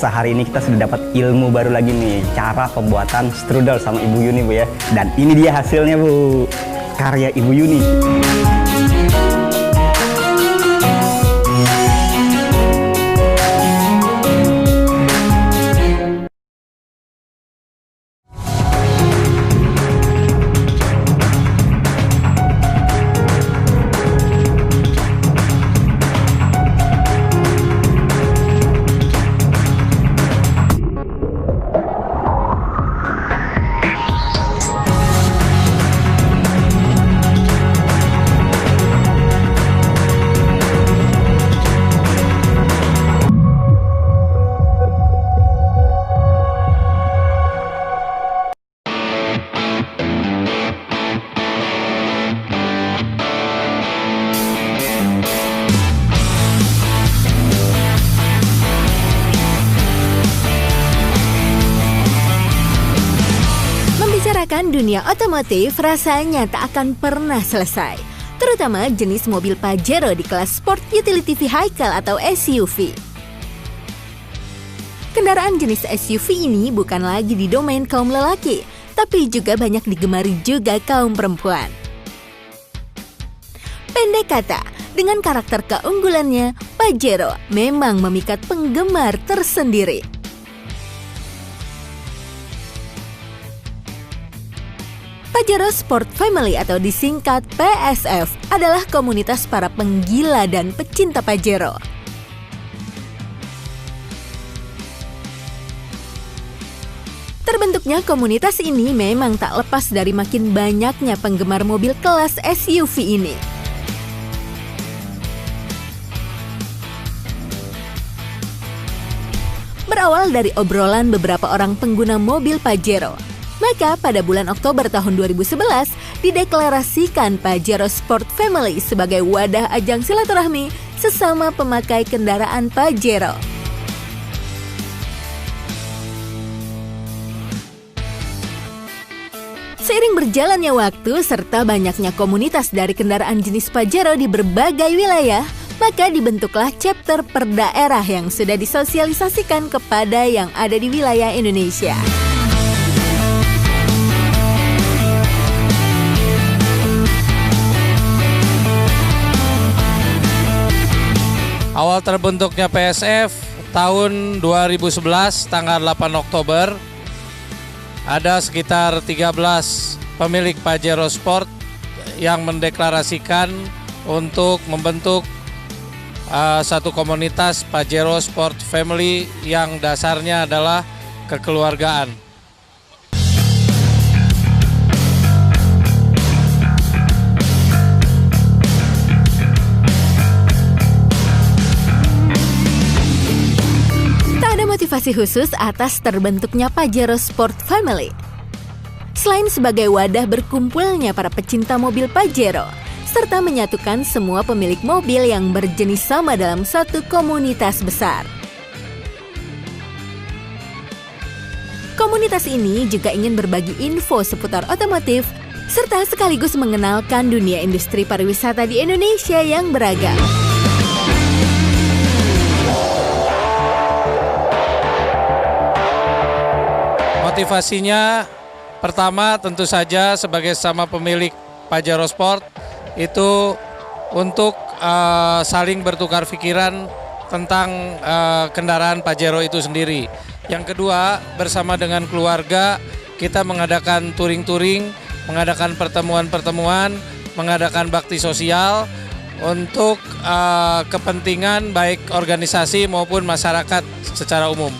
Pemirsa, hari ini kita sudah dapat ilmu baru lagi nih, cara pembuatan strudel sama Ibu Yuni, Bu ya. Dan ini dia hasilnya, Bu. Karya Ibu Yuni. Membicarakan dunia otomotif rasanya tak akan pernah selesai, terutama jenis mobil Pajero di kelas Sport Utility Vehicle atau SUV. Kendaraan jenis SUV ini bukan lagi di domain kaum lelaki, tapi juga banyak digemari juga kaum perempuan. Pendek kata, dengan karakter keunggulannya, Pajero memang memikat penggemar tersendiri. Pajero Sport Family atau disingkat PSF adalah komunitas para penggila dan pecinta Pajero. Terbentuknya komunitas ini memang tak lepas dari makin banyaknya penggemar mobil kelas SUV ini. Berawal dari obrolan beberapa orang pengguna mobil Pajero, maka pada bulan Oktober tahun 2011 dideklarasikan Pajero Sport Family sebagai wadah ajang silaturahmi sesama pemakai kendaraan Pajero. Seiring berjalannya waktu serta banyaknya komunitas dari kendaraan jenis Pajero di berbagai wilayah, maka dibentuklah chapter per daerah yang sudah disosialisasikan kepada yang ada di wilayah Indonesia. Awal terbentuknya PSF tahun 2011 tanggal 8 Oktober, ada sekitar 13 pemilik Pajero Sport yang mendeklarasikan untuk membentuk satu komunitas Pajero Sport Family yang dasarnya adalah kekeluargaan. Motivasi khusus atas terbentuknya Pajero Sport Family. Selain sebagai wadah berkumpulnya para pecinta mobil Pajero, serta menyatukan semua pemilik mobil yang berjenis sama dalam satu komunitas besar. Komunitas ini juga ingin berbagi info seputar otomotif, serta sekaligus mengenalkan dunia industri pariwisata di Indonesia yang beragam. Motivasinya pertama tentu saja sebagai sama pemilik Pajero Sport itu untuk saling bertukar pikiran tentang kendaraan Pajero itu sendiri. Yang kedua, bersama dengan keluarga kita mengadakan touring-touring, mengadakan pertemuan-pertemuan, mengadakan bakti sosial untuk kepentingan baik organisasi maupun masyarakat secara umum.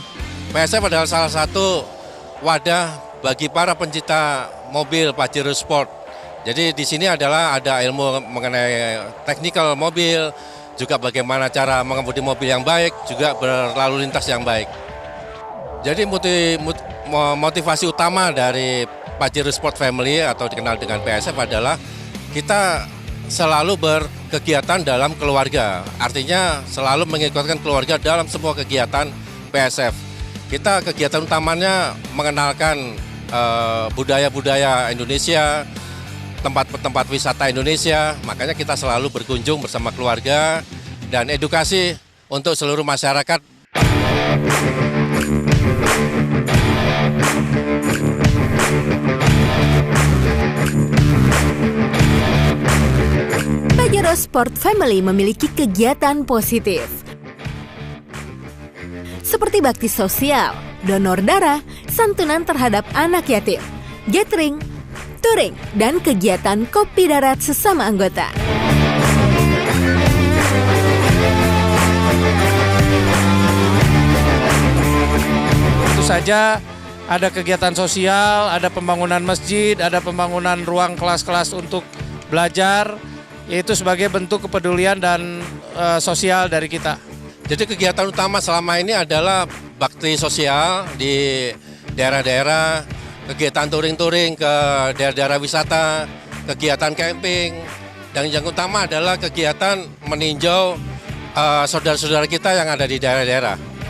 PSF adalah salah satu wadah bagi para pencinta mobil Pajero Sport. Jadi di sini adalah ada ilmu mengenai teknikal mobil, juga bagaimana cara mengemudi mobil yang baik, juga berlalu lintas yang baik. Jadi motivasi utama dari Pajero Sport Family atau dikenal dengan PSF adalah kita selalu berkegiatan dalam keluarga. Artinya selalu mengikutkan keluarga dalam semua kegiatan PSF. Kita kegiatan utamanya mengenalkan budaya-budaya Indonesia, tempat-tempat wisata Indonesia, makanya kita selalu berkunjung bersama keluarga dan edukasi untuk seluruh masyarakat. Sport Family memiliki kegiatan positif seperti bakti sosial, donor darah, santunan terhadap anak yatim, gathering, touring, dan kegiatan kopi darat sesama anggota. Tentu saja ada kegiatan sosial, ada pembangunan masjid, ada pembangunan ruang kelas-kelas untuk belajar, yaitu sebagai bentuk kepedulian dan sosial dari kita. Jadi kegiatan utama selama ini adalah bakti sosial di daerah-daerah, kegiatan touring-touring ke daerah-daerah wisata, kegiatan camping, dan yang utama adalah kegiatan meninjau saudara-saudara kita yang ada di daerah-daerah.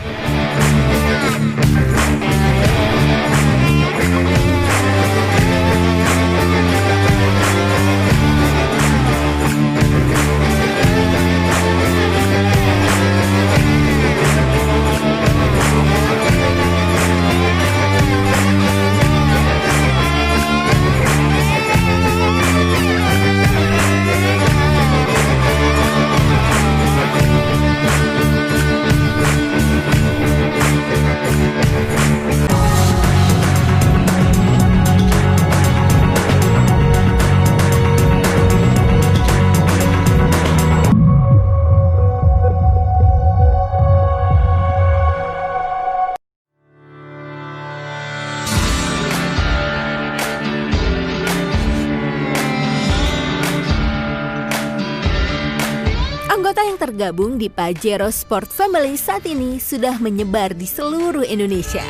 Anggota yang tergabung di Pajero Sport Family saat ini sudah menyebar di seluruh Indonesia.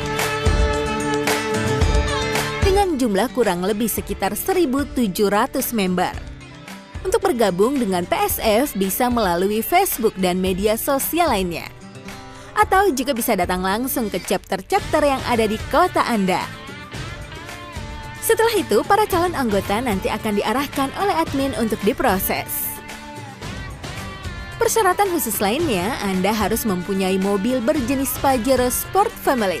Dengan jumlah kurang lebih sekitar 1.700 member. Untuk bergabung dengan PSF bisa melalui Facebook dan media sosial lainnya. Atau juga bisa datang langsung ke chapter-chapter yang ada di kota Anda. Setelah itu, para calon anggota nanti akan diarahkan oleh admin untuk diproses. Persyaratan khusus lainnya, Anda harus mempunyai mobil berjenis Pajero Sport Family.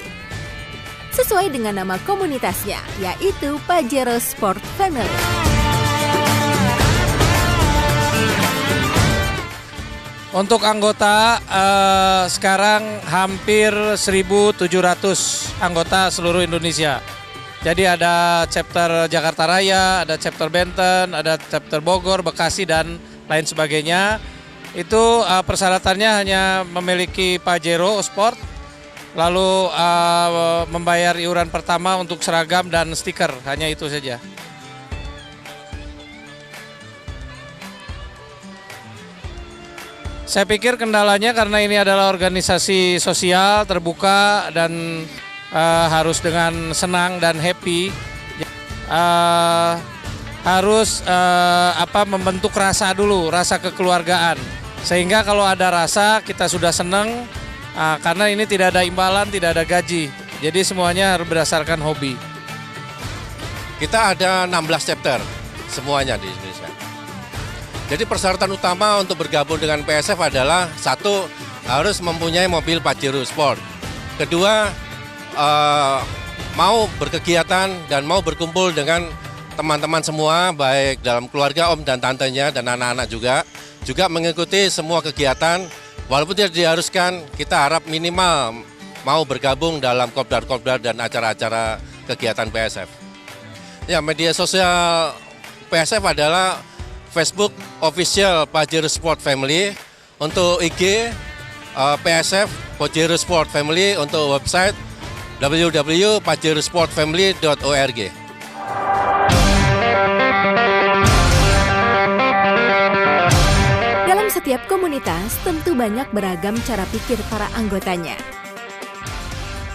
Sesuai dengan nama komunitasnya, yaitu Pajero Sport Family. Untuk anggota sekarang hampir 1.700 anggota seluruh Indonesia. Jadi ada chapter Jakarta Raya, ada chapter Banten, ada chapter Bogor, Bekasi, dan lain sebagainya. Itu persyaratannya hanya memiliki Pajero Sport, lalu membayar iuran pertama untuk seragam dan stiker, hanya itu saja. Saya pikir kendalanya karena ini adalah organisasi sosial, terbuka, dan harus dengan senang dan happy. Harus membentuk rasa dulu, rasa kekeluargaan. Sehingga kalau ada rasa kita sudah senang, karena ini tidak ada imbalan, tidak ada gaji. Jadi semuanya harus berdasarkan hobi. Kita ada 16 chapter semuanya di Indonesia. Jadi persyaratan utama untuk bergabung dengan PSF adalah satu, harus mempunyai mobil Pajero Sport. Kedua, mau berkegiatan dan mau berkumpul dengan teman-teman semua, baik dalam keluarga, om dan tantenya, dan anak-anak juga mengikuti semua kegiatan, walaupun tidak diharuskan, kita harap minimal mau bergabung dalam kopdar-kopdar dan acara-acara kegiatan PSF. Ya, media sosial PSF adalah Facebook Official Pajero Sport Family, untuk IG PSF Pajero Sport Family, untuk website www.pajerosportfamily.org. Setiap komunitas tentu banyak beragam cara pikir para anggotanya.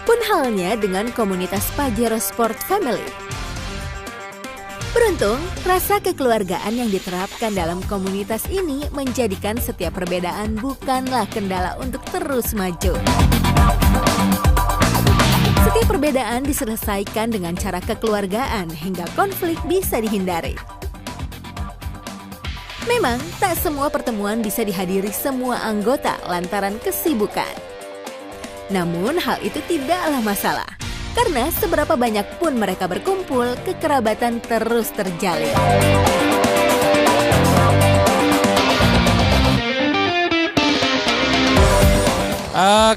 Pun halnya dengan komunitas Pajero Sport Family. Beruntung, rasa kekeluargaan yang diterapkan dalam komunitas ini menjadikan setiap perbedaan bukanlah kendala untuk terus maju. Setiap perbedaan diselesaikan dengan cara kekeluargaan hingga konflik bisa dihindari. Memang, tak semua pertemuan bisa dihadiri semua anggota lantaran kesibukan. Namun, hal itu tidaklah masalah. Karena seberapa banyak pun mereka berkumpul, kekerabatan terus terjalin.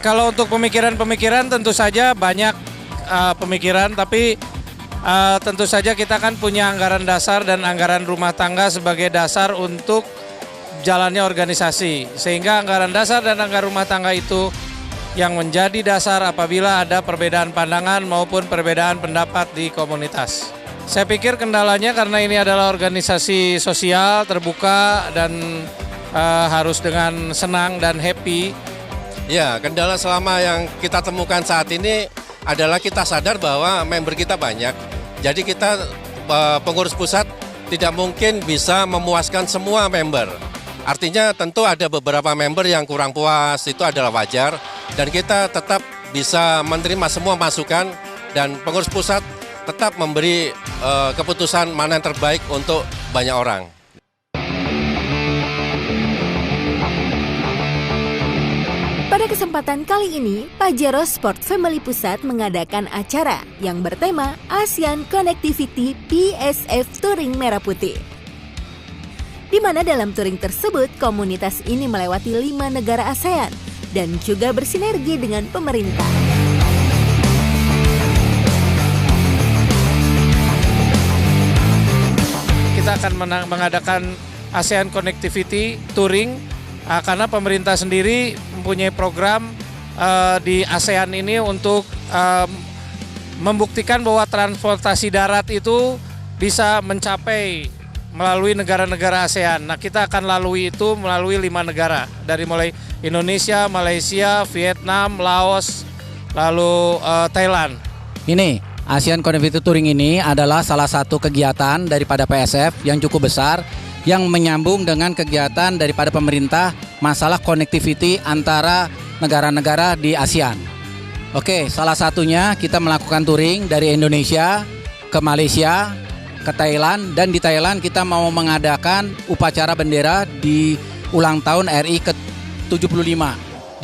Kalau untuk pemikiran-pemikiran tentu saja banyak pemikiran, tapi tentu saja kita kan punya anggaran dasar dan anggaran rumah tangga sebagai dasar untuk jalannya organisasi. Sehingga anggaran dasar dan anggaran rumah tangga itu yang menjadi dasar apabila ada perbedaan pandangan maupun perbedaan pendapat di komunitas. Saya pikir kendalanya karena ini adalah organisasi sosial, terbuka, dan harus dengan senang dan happy. Ya, kendala selama yang kita temukan saat ini adalah kita sadar bahwa member kita banyak. Jadi kita pengurus pusat tidak mungkin bisa memuaskan semua member. Artinya tentu ada beberapa member yang kurang puas, itu adalah wajar. Dan kita tetap bisa menerima semua masukan dan pengurus pusat tetap memberi keputusan mana yang terbaik untuk banyak orang. Pada kesempatan kali ini, Pajero Sport Family Pusat mengadakan acara yang bertema ASEAN Connectivity PSF Touring Merah Putih. Di mana dalam touring tersebut, komunitas ini melewati 5 negara ASEAN dan juga bersinergi dengan pemerintah. Kita akan mengadakan ASEAN Connectivity Touring karena pemerintah sendiri mempunyai program di ASEAN ini untuk membuktikan bahwa transportasi darat itu bisa mencapai melalui negara-negara ASEAN. Nah, kita akan lalui itu melalui 5 negara, dari mulai Indonesia, Malaysia, Vietnam, Laos, lalu Thailand. Ini ASEAN Connectivity Touring ini adalah salah satu kegiatan daripada PSF yang cukup besar yang menyambung dengan kegiatan daripada pemerintah masalah connectivity antara negara-negara di ASEAN. Oke, salah satunya kita melakukan touring dari Indonesia ke Malaysia, ke Thailand, dan di Thailand kita mau mengadakan upacara bendera di ulang tahun RI ke-75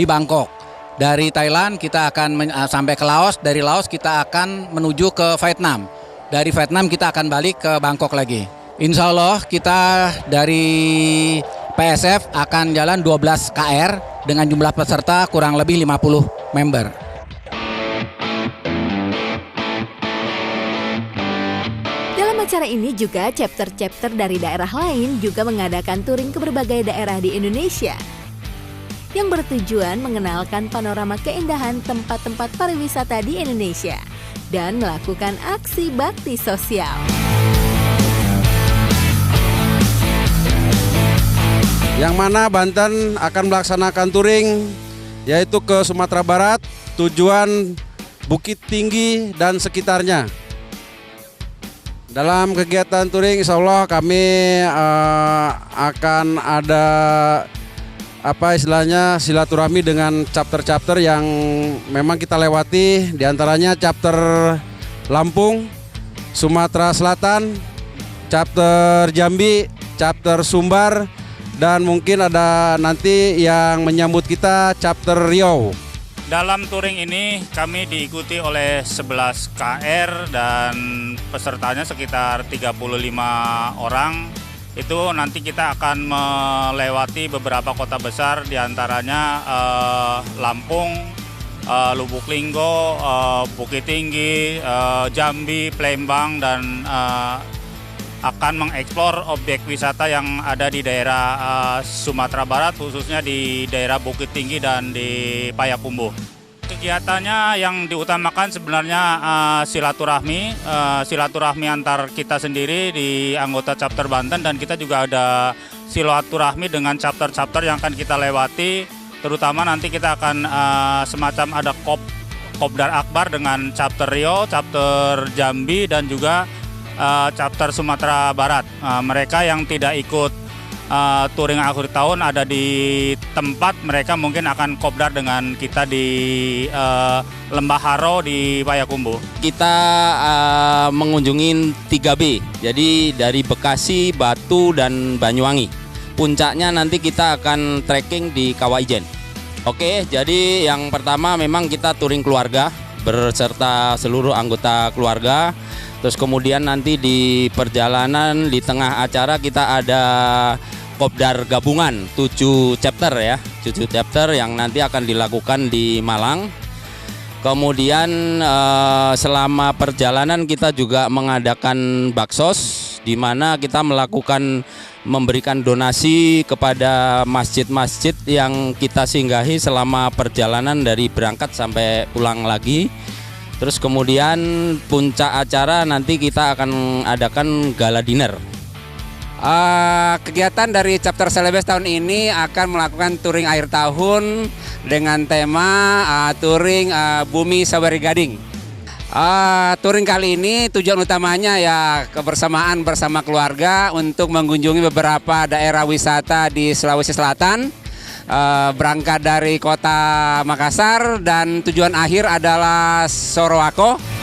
di Bangkok. Dari Thailand kita akan sampai ke Laos, dari Laos kita akan menuju ke Vietnam. Dari Vietnam kita akan balik ke Bangkok lagi. Insya Allah kita dari PSF akan jalan 12 KR dengan jumlah peserta kurang lebih 50 member. Dalam acara ini juga chapter-chapter dari daerah lain juga mengadakan touring ke berbagai daerah di Indonesia yang bertujuan mengenalkan panorama keindahan tempat-tempat pariwisata di Indonesia dan melakukan aksi bakti sosial. Yang mana Banten akan melaksanakan touring yaitu ke Sumatera Barat, tujuan Bukit Tinggi dan sekitarnya. Dalam kegiatan touring insya Allah kami akan ada silaturahmi dengan chapter-chapter yang memang kita lewati, diantaranya chapter Lampung, Sumatera Selatan, chapter Jambi, chapter Sumbar, dan mungkin ada nanti yang menyambut kita chapter Riau. Dalam touring ini kami diikuti oleh 11 KR dan pesertanya sekitar 35 orang. Itu nanti kita akan melewati beberapa kota besar, diantaranya Lampung, Lubuk Linggo, Bukit Tinggi, Jambi, Palembang, dan akan mengeksplor objek wisata yang ada di daerah Sumatera Barat, khususnya di daerah Bukit Tinggi dan di Payakumbuh. Kegiatannya yang diutamakan sebenarnya silaturahmi antar kita sendiri di anggota chapter Banten, dan kita juga ada silaturahmi dengan chapter-chapter yang akan kita lewati, terutama nanti kita akan semacam ada Kopdar Akbar dengan chapter Riau, chapter Jambi, dan juga chapter Sumatera Barat. Mereka yang tidak ikut touring akhir tahun ada di tempat, mereka mungkin akan kopdar dengan kita di Lembah Haro di Payakumbuh. Kita mengunjungi 3B, jadi dari Bekasi, Batu, dan Banyuwangi. Puncaknya nanti kita akan trekking di Kawah Ijen. Oke, jadi yang pertama memang kita touring keluarga berserta seluruh anggota keluarga. Terus kemudian nanti di perjalanan di tengah acara kita ada kopdar gabungan 7 chapter ya. cucu chapter yang nanti akan dilakukan di Malang. Kemudian selama perjalanan kita juga mengadakan baksos, di mana kita memberikan donasi kepada masjid-masjid yang kita singgahi selama perjalanan dari berangkat sampai pulang lagi. Terus kemudian puncak acara nanti kita akan adakan gala dinner. Kegiatan dari chapter Celebes tahun ini akan melakukan touring akhir tahun dengan tema touring Bumi Sawari Gading. Touring kali ini tujuan utamanya ya kebersamaan bersama keluarga untuk mengunjungi beberapa daerah wisata di Sulawesi Selatan. Berangkat dari kota Makassar dan tujuan akhir adalah Sorowako.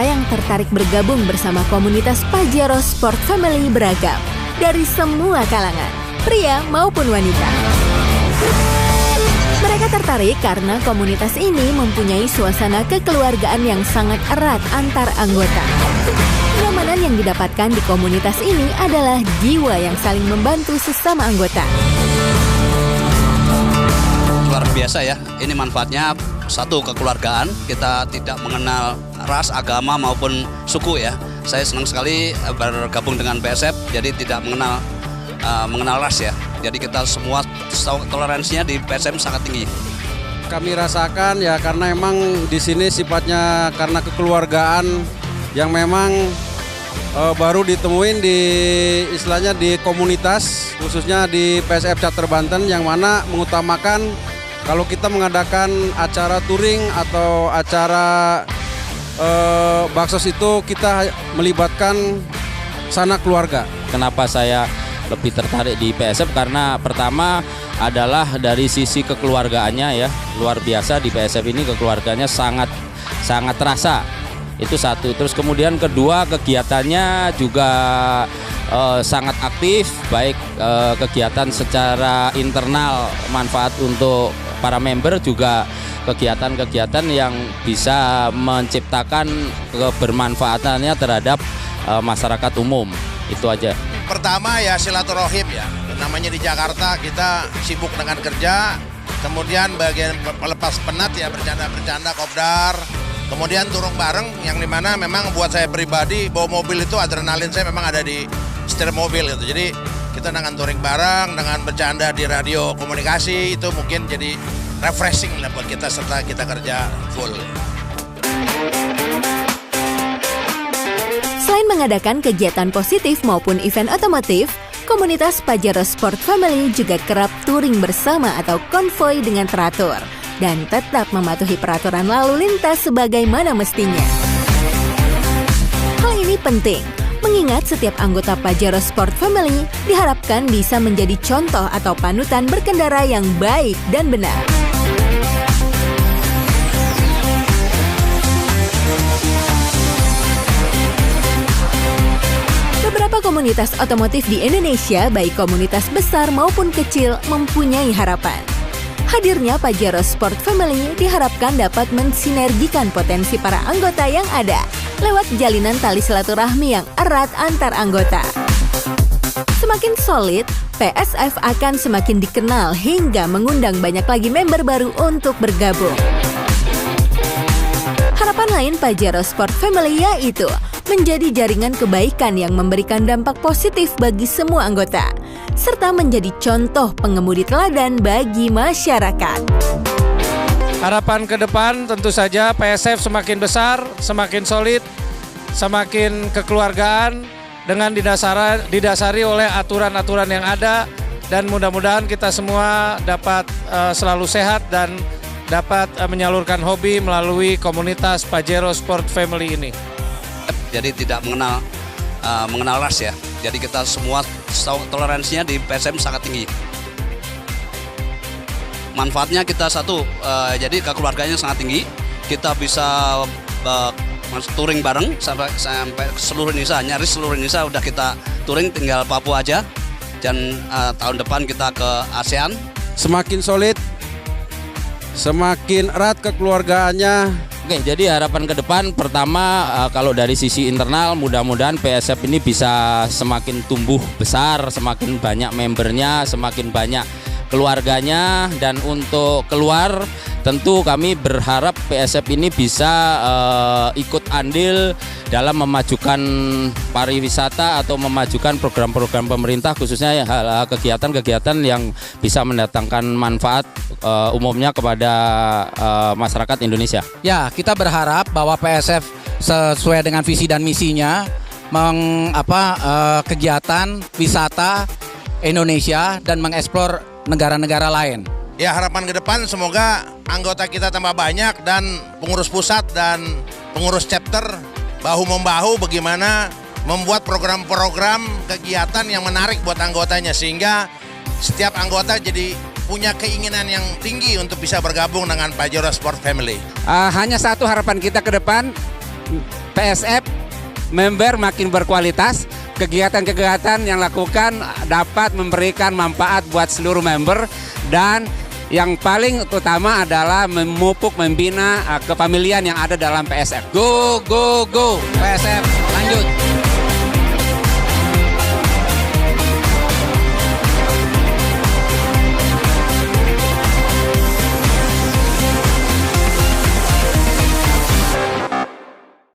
Yang tertarik bergabung bersama komunitas Pajero Sport Family beragam dari semua kalangan, pria maupun wanita. Mereka tertarik karena komunitas ini mempunyai suasana kekeluargaan yang sangat erat antar anggota. Kenyamanan yang didapatkan di komunitas ini adalah jiwa yang saling membantu sesama anggota. Luar biasa ya, ini manfaatnya satu kekeluargaan, kita tidak mengenal ras, agama maupun suku ya. Saya senang sekali bergabung dengan PSF, jadi tidak mengenal ras ya. Jadi kita semua toleransinya di PSF sangat tinggi. Kami rasakan ya karena emang di sini sifatnya karena kekeluargaan yang memang baru ditemuin di istilahnya di komunitas, khususnya di PSF Chapter Banten yang mana mengutamakan kalau kita mengadakan acara touring atau acara baksos itu kita melibatkan sanak keluarga. Kenapa saya lebih tertarik di PSF? Karena pertama adalah dari sisi kekeluargaannya ya, luar biasa di PSF ini kekeluarganya sangat terasa. Itu satu. Terus kemudian kedua kegiatannya juga sangat aktif, baik kegiatan secara internal manfaat untuk para member juga kegiatan-kegiatan yang bisa menciptakan kebermanfaatannya terhadap masyarakat umum. Itu aja. Pertama ya silaturahim ya. Namanya di Jakarta kita sibuk dengan kerja, kemudian bagian pelepas penat ya bercanda-bercanda kopdar. Kemudian turun bareng yang dimana memang buat saya pribadi bawa mobil itu adrenalin saya memang ada di setir mobil gitu. Jadi kita dengan touring bareng, dengan bercanda di radio komunikasi itu mungkin jadi refreshing lah buat kita setelah kita kerja full. Selain mengadakan kegiatan positif maupun event otomotif, komunitas Pajero Sport Family juga kerap touring bersama atau konvoi dengan teratur dan tetap mematuhi peraturan lalu lintas sebagaimana mestinya. Hal ini penting, mengingat setiap anggota Pajero Sport Family diharapkan bisa menjadi contoh atau panutan berkendara yang baik dan benar. Beberapa komunitas otomotif di Indonesia, baik komunitas besar maupun kecil, mempunyai harapan. Hadirnya Pajero Sport Family diharapkan dapat mensinergikan potensi para anggota yang ada lewat jalinan tali silaturahmi yang erat antar anggota. Semakin solid, PSF akan semakin dikenal hingga mengundang banyak lagi member baru untuk bergabung. Harapan lain Pajero Sport Family yaitu menjadi jaringan kebaikan yang memberikan dampak positif bagi semua anggota, serta menjadi contoh pengemudi teladan bagi masyarakat. Harapan ke depan tentu saja PSF semakin besar, semakin solid, semakin kekeluargaan dengan didasari oleh aturan-aturan yang ada, dan mudah-mudahan kita semua dapat selalu sehat dan dapat menyalurkan hobi melalui komunitas Pajero Sport Family ini. Jadi tidak mengenal ras ya. Jadi kita semua toleransinya di PSM sangat tinggi. Manfaatnya kita satu, jadi kekeluarganya sangat tinggi. Kita bisa touring bareng sampai seluruh Indonesia, nyaris seluruh Indonesia udah kita touring, tinggal Papua aja. Dan tahun depan kita ke ASEAN. Semakin solid, semakin erat kekeluargaannya. Oke, jadi harapan ke depan pertama kalau dari sisi internal mudah-mudahan PSF ini bisa semakin tumbuh besar, semakin banyak membernya, semakin banyak keluarganya, dan untuk keluar tentu kami berharap PSF ini bisa ikut andil dalam memajukan pariwisata atau memajukan program-program pemerintah, khususnya kegiatan-kegiatan yang bisa mendatangkan manfaat umumnya kepada masyarakat Indonesia. Ya, kita berharap bahwa PSF sesuai dengan visi dan misinya kegiatan wisata Indonesia dan mengeksplor negara-negara lain. Ya, harapan ke depan semoga anggota kita tambah banyak dan pengurus pusat dan pengurus chapter bahu-membahu bagaimana membuat program-program kegiatan yang menarik buat anggotanya, sehingga setiap anggota jadi punya keinginan yang tinggi untuk bisa bergabung dengan Pajero Sport Family. Hanya satu harapan kita ke depan, PSF member makin berkualitas, kegiatan-kegiatan yang lakukan dapat memberikan manfaat buat seluruh member, dan yang paling utama adalah memupuk, membina kepemilian yang ada dalam PSF. Go, go, go, PSF, lanjut.